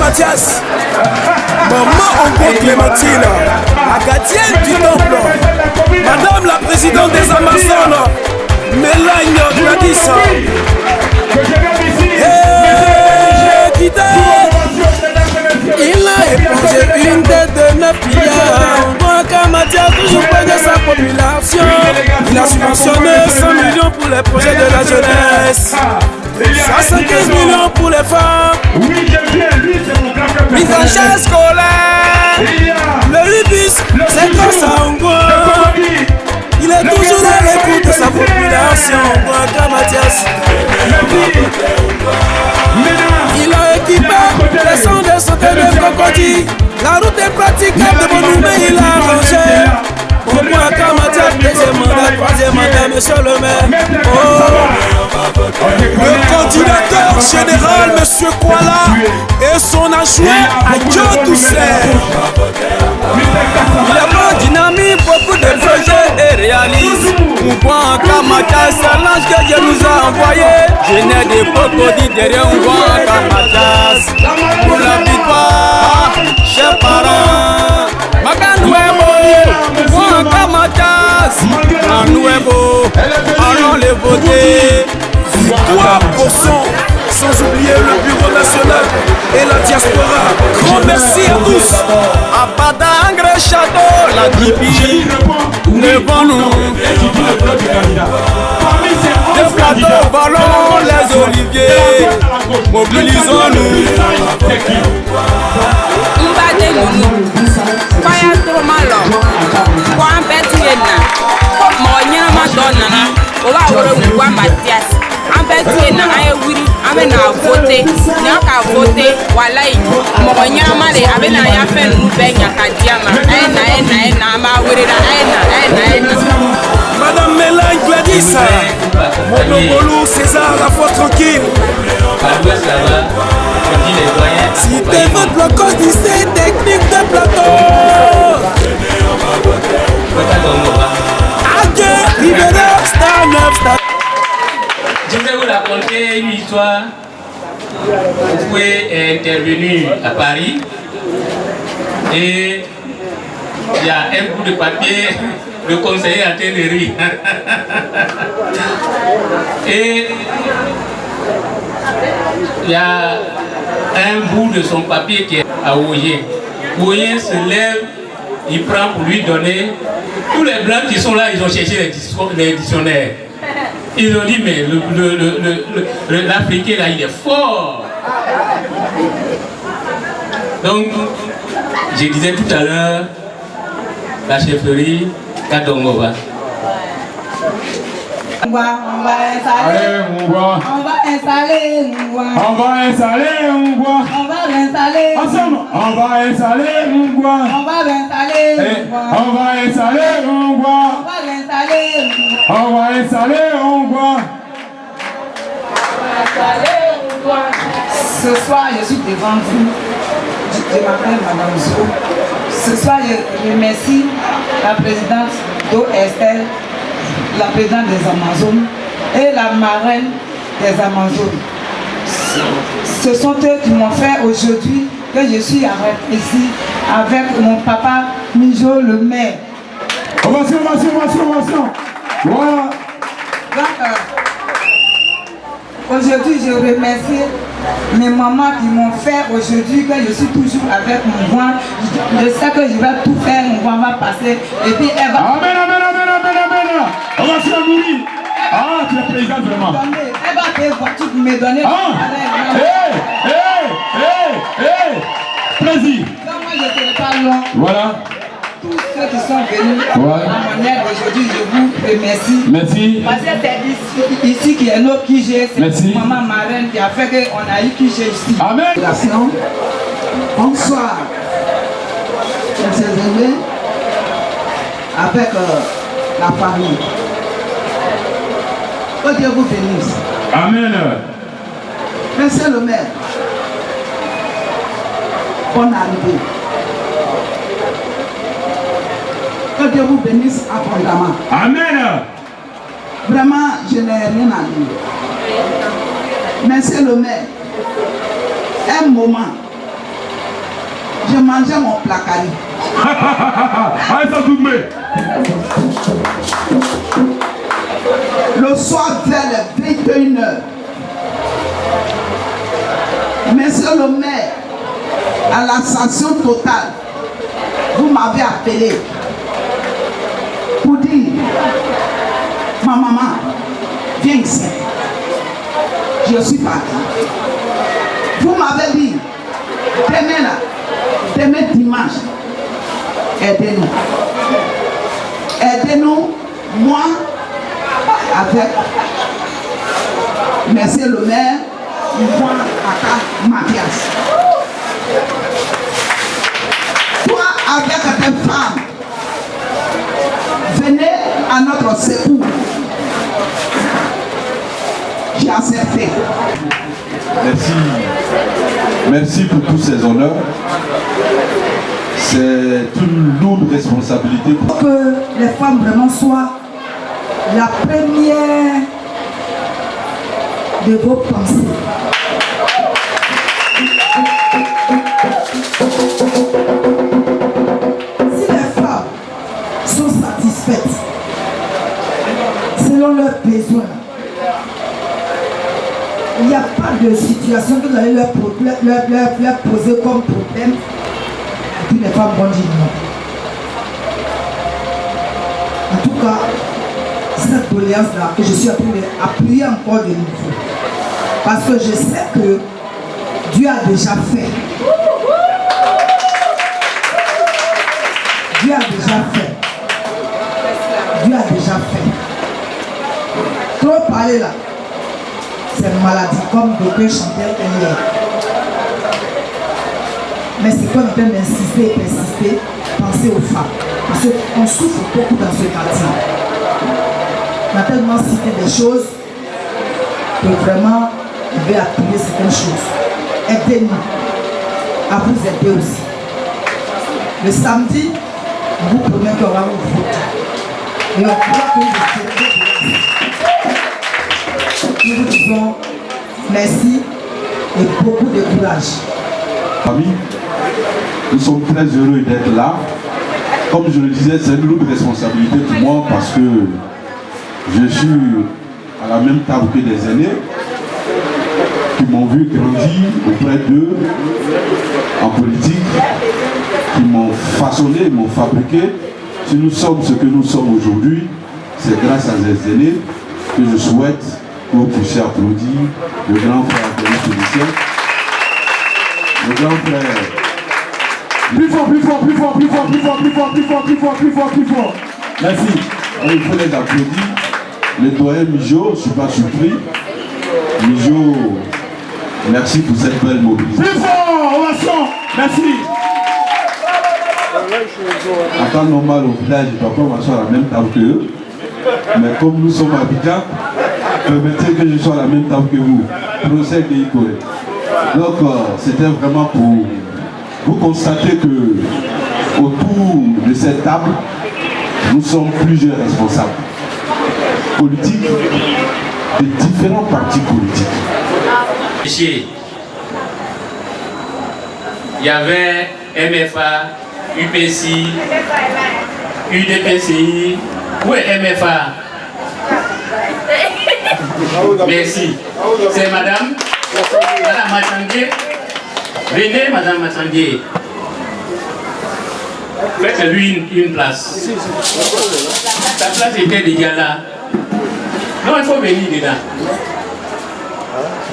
Mathias, maman Ongo Clémentine, la gardienne du temple, madame la présidente des Amazones, Mélanie Gladys. Il a épongé une dette de 9 milliards. Ongo Mathias toujours près de sa population. Il a subventionné 100 millions pour les projets de la jeunesse, 75 millions pour les femmes, mise en charge scolaire, le bus, c'est grâce à Ongo. Il est toujours à l'écoute de sa population. Ongo Mathias. Il a équipé les centres de santé de Cocody. La route est praticable de Bonoumé, il a arrangé. Ongo Mathias, deuxième mandat, troisième mandat, monsieur le maire. Le coordinateur général, monsieur Kuala, et son adjoint Adjo Doucet. Il a pas dynamique, beaucoup de projets et réalise. Ongo Mathias, c'est l'ange que Dieu nous a envoyé. Je n'ai des Cocody derrière Ongo Mathias. Pour la victoire, chers parents, Maganuebo, Ongo Mathias, Maganuebo, allons les voter. 3%, sans oublier le bureau national et la diaspora. Grand merci à tous. À Padangre Château, la Tibi, devant nous. Les plateaux, ballons, les oliviers, mobilisons-nous. Mbadé-nous, Paya Tromalo, Juan Betuena, Moyen Madonna, Owa Mathias. Ambeti na ayewiri ame na vote na ka vote walai mo nyama le abe na ya fe nu be nyaka diama na ma wiri na Madame Mélanie Gladys, Monongolo César, la foi tranquille. Si t'es votre blocage d'essai technique de plateau. Adje, Rivera, Star 9, Star. Je vais vous raconter une histoire. Vous pouvez être intervenu à Paris et il y a un bout de papier, le conseiller a train de rire. Et il y a un bout de son papier qui est à Oye. Oye se lève, il prend pour lui donner. Tous les blancs qui sont là, ils ont cherché les dictionnaires. Ils ont dit, mais l'Africain là, il est fort. Donc, je disais tout à l'heure, la chefferie Kadongova. On va installer, on va installer, on va installer, on va l'installer, ensemble, on va installer, on va l'installer, on va installer, on va l'installer, on va installer, on va ce soir, je suis devant vous. Je m'appelle Madame Zo. Ce soir, je remercie la présidente Do Estelle, la présidente des Amazones et la marraine des Amazones. Ce sont eux qui m'ont fait aujourd'hui que je suis ici avec mon papa Mijo le maire. Ovation. Voilà. Donc, aujourd'hui, je remercie mes mamans qui m'ont fait aujourd'hui que je suis toujours avec mon voix. Je sais que je vais tout faire, mon voix va passer. Et puis elle va... Amen. On va se mourir. Ah, tu es président vraiment. Elle va payer voiture pour me donner. Plaisir. Donc moi je ne serai pas long. Voilà. Tous ceux qui sont venus à mon aide aujourd'hui, je vous remercie. Merci. Parce que c'est ici qui est notre QG. C'est maman marraine qui a fait qu'on a eu QG ici. Amen. Bonsoir. Chers amis, avec la famille. Que Dieu vous bénisse. Amen. Monsieur le maire, bonne arrivée. Que Dieu vous bénisse abondamment. Amen. Vraiment, je n'ai rien à dire. Monsieur le maire, un moment, je mangeais mon placari. Le soir vers les 21h, monsieur le maire, à la station totale, vous m'avez appelé pour dire, ma maman, viens ici. Je suis parti. Vous m'avez dit, demain dimanche, aidez-nous. Aidez-nous, moi, avec monsieur le maire, moi, Aka Mathias. Toi, avec tes femmes, venez à notre secours. J'ai accepté. Merci. Merci pour tous ces honneurs. C'est une lourde responsabilité. Pour que les femmes vraiment soient la première de vos pensées. Si les femmes sont satisfaites selon leurs besoins, il n'y a pas de situation que vous allez leur poser comme problème et puis les femmes vont dire non. En tout cas, cette doléance-là que je suis appuyée encore de nouveau. Parce que je sais que Dieu a déjà fait. Dieu a déjà fait. Dieu a déjà fait. Trop parler là. C'est une maladie, comme d'autres chantaient hier. Mais c'est qu'on peut insister et persister, penser aux femmes. Parce qu'on souffre beaucoup dans ce quartier. On a tellement cité des choses que vraiment, on veut appuyer certaines choses. Aidez-nous à vous aider aussi. Le samedi, on vous promet qu'on va vous voter. Et on croit que vous êtes. Nous vous disons merci et beaucoup de courage. Famille, nous sommes très heureux d'être là. Comme je le disais, c'est une lourde responsabilité pour moi parce que je suis à la même table que des aînés qui m'ont vu grandir auprès d'eux en politique, qui m'ont façonné, m'ont fabriqué. Si nous sommes ce que nous sommes aujourd'hui, c'est grâce à ces aînés que je souhaite que vous puissiez applaudir le grand frère de notre Félicien, le grand frère. Plus fort, plus fort, plus fort, plus fort, plus fort, plus fort, plus fort, plus fort, plus fort, plus fort. Merci. Il faut les applaudir. Le doyen Mijo, je ne suis pas surpris. Mijo, merci pour cette belle mobilisation. Plus fort, ovation. Merci. En temps normal au village, je ne peux pas m'asseoir à la même table que eux. Mais comme nous sommes à Abidjan, permettez que je sois à la même table que vous. Procès de Ikoé. Donc, c'était vraiment pour vous constater que autour de cette table, nous sommes plusieurs responsables politiques de différents partis politiques. Il y avait MFA, UPC, UDPCI. Où est MFA? Merci. C'est madame Matsandier. Venez, madame Matsandier. Faites-lui une place. Ta place était déjà là. Non, il faut venir dedans.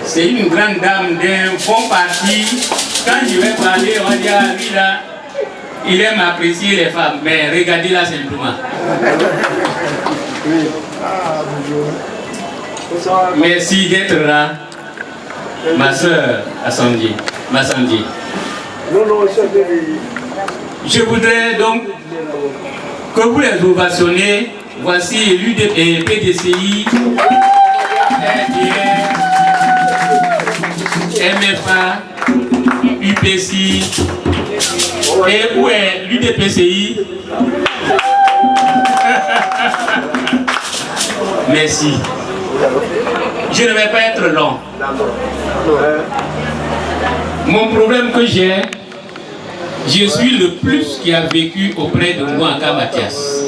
C'est une grande dame d'un bon parti. Quand je vais parler, on va dire, lui là, il aime apprécier les femmes. Mais regardez-la simplement. Merci d'être là, ma soeur Assandi. Je voudrais donc que vous les ovationnez. Voici l'UDPDCI, MFA, UPC. Et où est l'UDPCI? Merci. Je ne vais pas être long. Mon problème que j'ai, je suis le plus qui a vécu auprès de Ngouanka Mathias.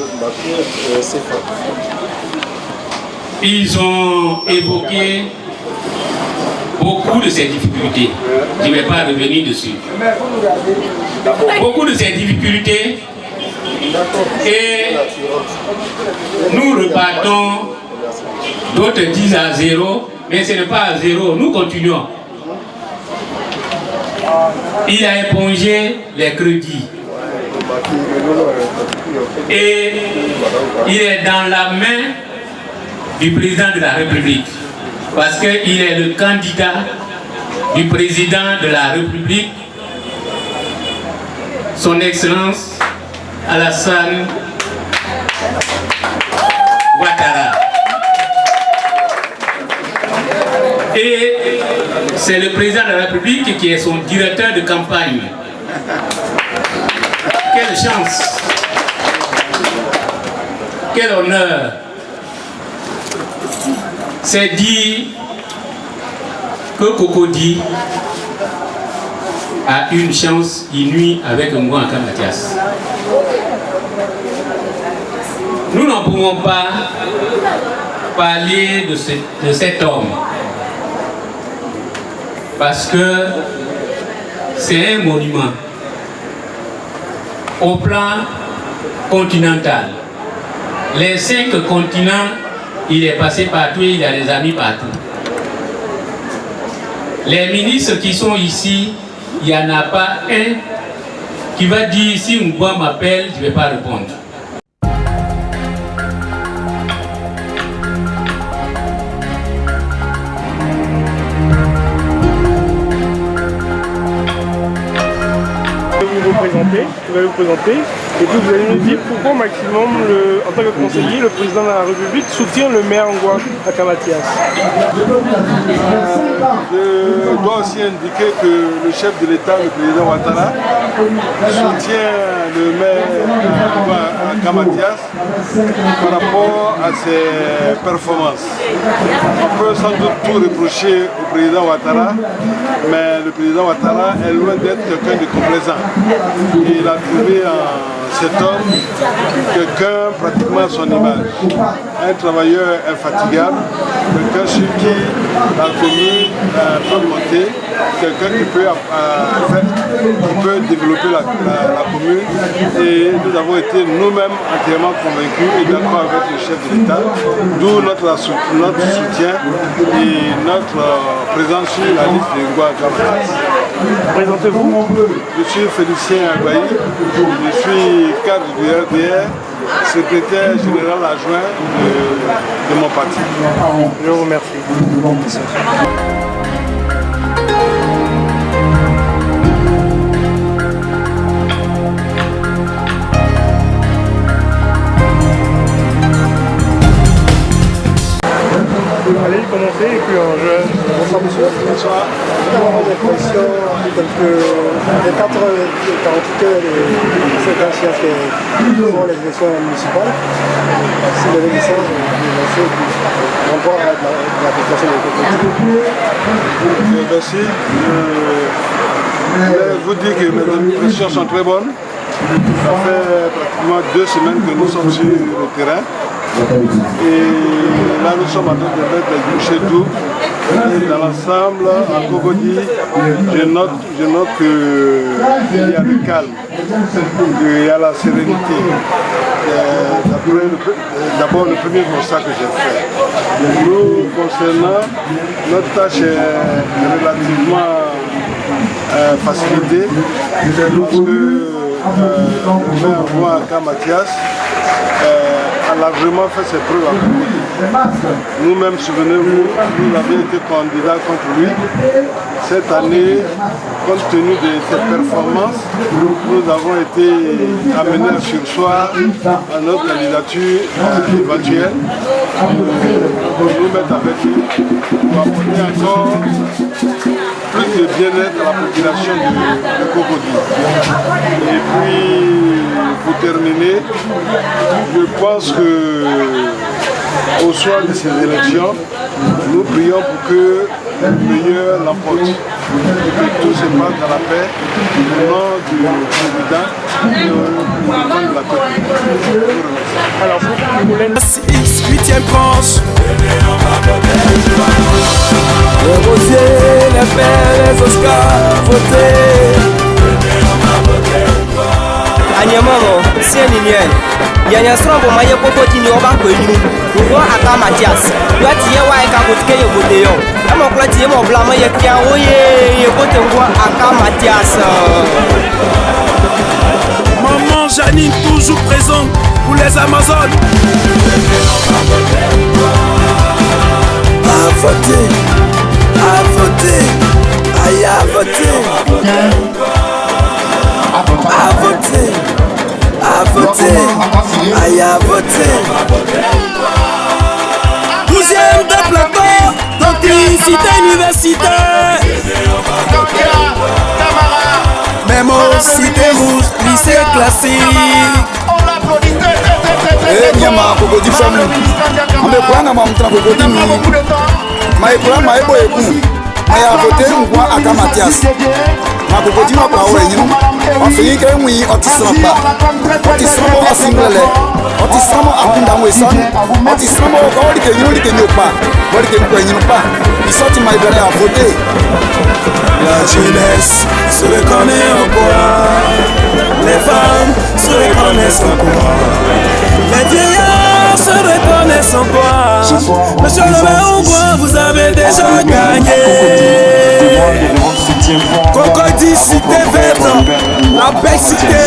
Ils ont évoqué beaucoup de ces difficultés. Je ne vais pas revenir dessus. Beaucoup de ces difficultés. Et nous repartons, d'autres disent à zéro, mais ce n'est pas à zéro, nous continuons. Il a épongé les crédits. Et il est dans la main du président de la République. Parce qu'il est le candidat du président de la République, son Excellence Alassane Ouattara. Et c'est le président de la République qui est son directeur de campagne. Quelle chance! Quel honneur! C'est dit que Cocody a une chance inouïe avec Ngouanka Mathias. Nous n'en pouvons pas parler de cet homme parce que c'est un monument au plan continental. Les 5 continents, il est passé partout et il a des amis partout. Les ministres qui sont ici, il n'y en a pas un qui va dire si Ngouan m'appelle, je ne vais pas répondre. Vous allez vous présenter et puis vous allez nous dire pourquoi maximum, en tant que conseiller, le président de la République soutient le maire Ngouanka Mathias. Je dois aussi indiquer que le chef de l'État, le président Ouattara, soutient le maire Ngouanka Mathias par rapport à ses performances. On peut sans doute tout reprocher au président Ouattara, mais le président Ouattara est loin d'être quelqu'un de complaisant. Il a trouvé en cet homme quelqu'un pratiquement à son image, un travailleur infatigable, quelqu'un sur qui la commune peut monter, quelqu'un qui peut développer la commune, et nous avons été nous-mêmes entièrement convaincus et d'accord avec le chef de l'État, d'où notre soutien et notre présence sur la liste de Ngouanka Mathias. Présentez-vous. Je suis Félicien Agbaï, je suis cadre du RDR, secrétaire général adjoint de mon parti. Je vous remercie. Allez commencer et puis Bonsoir monsieur. Bonsoir. Nous l'impression que les 48 heures et 50 chiens qui font les élections municipales, si les élections par rapport à la population de Cocody. Merci. Je vais vous dire que mes impressions sont très bonnes. Ça fait pratiquement 2 semaines que nous sommes sur le terrain. Et là nous sommes en train de mettre les bouchées doubles. Et dans l'ensemble, à Cocody, je note qu'il y a le calme, qu'il y a la sérénité. D'abord le premier constat que j'ai fait. Nous, concernant, notre tâche est relativement facilitée parce que le maire Ngouanka Mathias a largement fait ses preuves à Cocody. Nous-mêmes, souvenez-vous, nous avions été candidats contre lui. Cette année, compte tenu de ses performances, nous avons été amenés à surseoir à notre candidature éventuelle pour nous mettre avec lui, pour apporter encore plus de bien-être à la population de Cocody. Et puis, pour terminer, je pense que au soir de ces élections, nous prions pour que le meilleur l'emporte. Que tout se passe dans la paix au nom du président de la Côte d'Ivoire. Alors, pour les 8e tranche. Le rosier, les pères, les Oscars, votez. Anyamamo, c'est l'union. Il y a un strong moyen pour continuer à battre nous. Nous voyons à Mathias. Toi, tu es à Kakoutke, au Botéon. À mon côté, mon blanc, il y a qui a oué, il faut à Mathias. Maman Janine, toujours présente pour les Amazones. À voter, à voter, aïe à voter. À voter, à voter, aïe à voter. 12e de plateau, technicité universitaire. Même au cité rouge, lycée classique. Eh, nyama kokoti famu. Ambe kwanga mamtra kokoti ni. Mai kwa mai boyeku. Mai avote ngwa aka Mathias. Ma kokoti ma kwa wenyu. Afiki ke mwi otisamba. Otisamba asinglele. Otisamba akunda mwesan. Otisamba ko ori ke nyuli ke nyopa. Ori ke kwa nyopa. Isoti mai bere avote. La jeunesse se reconnaît en quoi? Les femmes se reconnaissent en quoi? Les vieillards se reconnaissent en quoi? Monsieur le maire hongrois, vous avez déjà gagné. Cocody, cité verte, la belle cité.